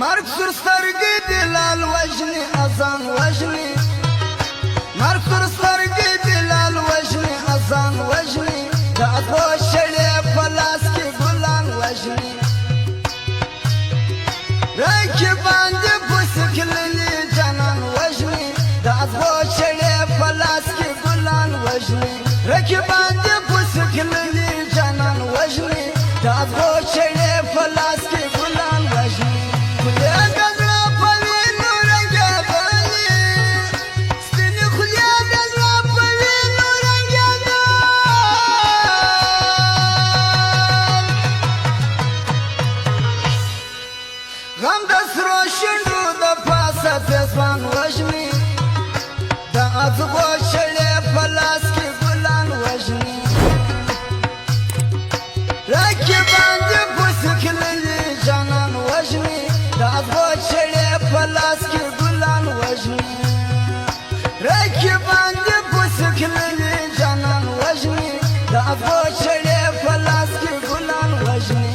مرگ سر سترگی دلال وجنی ازان وجنی مرگ سر سترگی دلال وجنی ازان وجنی داد و شلی پلاس کی گلان وجنی رکی باندی پسکلی جانان وجنی داد و شلی پلاس کی گلان وجنی رکی باندی پسکلی جانان وجنی داد و شلی پلاس کی گلان وجنی غم دست روشنو دا پاسا تیزوان وجنی دا ازغو شلی پلاس کی گلان وجنی رکی باندی پسکلی جانان وجنی دا ازغو شلی پلاس کی گلان وجنی رکی باندی پسکلی جانان وجنی دا ازغو شلی پلاس کی گلان وجنی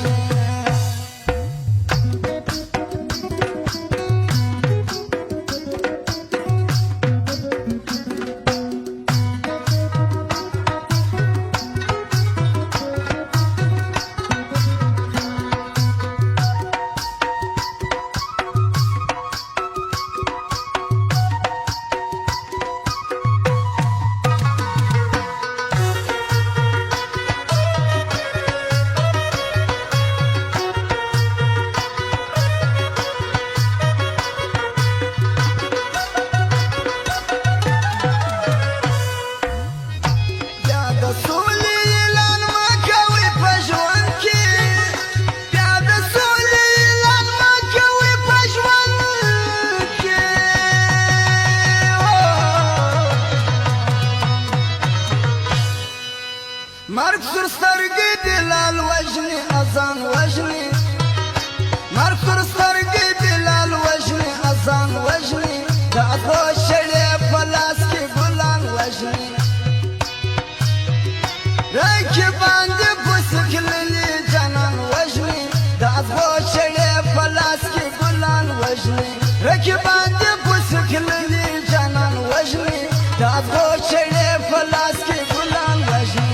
مرگ سر سترگی دلال وجنی ازان وجنی مرگ سر سترگی دلال وجنی ازان وجنی داد و شلی پلاس کی گلان وجنی رکی باندی پسکلی جانان وجنی داد و شلی پلاس کی گلان وجنی رکی باندی پسکلی جانان وجنی داد و شلی پلاس کی گلان وجنی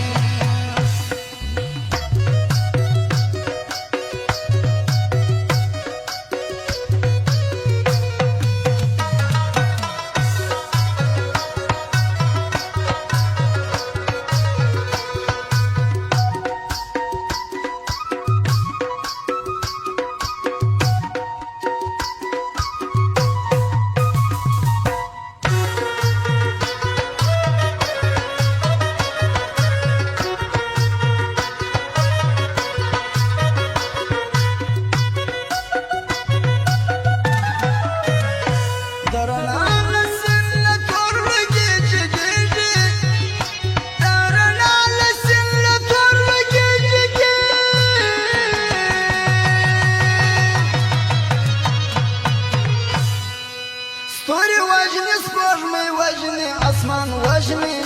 اسمان وجنی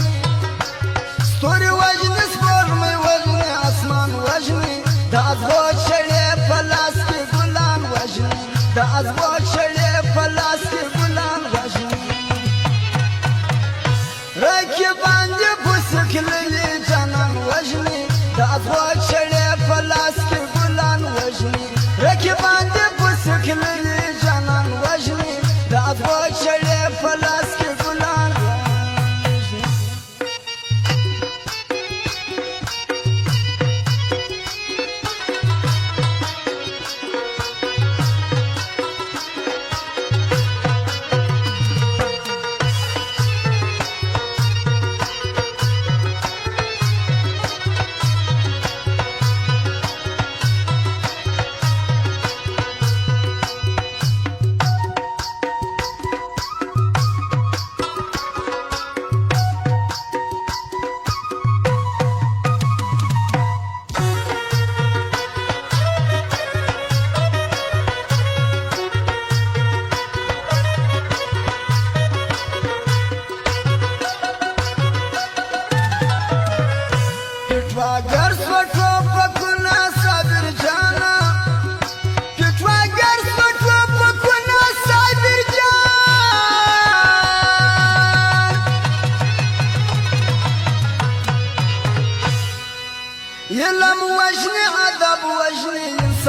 ستوری وجنی سپرمی وجنی اسمان وجنی دا ازغو شلی پلاس کی گلان وجنی دا ازغو شلی پلاس کی گلان وجنی رکی باندی پسکلی جانان وجنی دا ازغو شلی پلاس کی گلان وجنی رکی باندی پسکلی جانان وجنی دا ازغو شلی پلاس کی گلان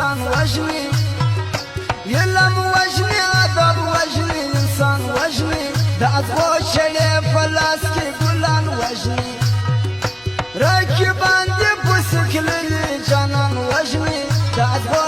इंसान वजनी इलम वजनी अदब वजनी इंसान वजनी दाद वो चढ़े पलास के गुलान वजनी रखी बांधे पुसखली जानन वजनी दाद वो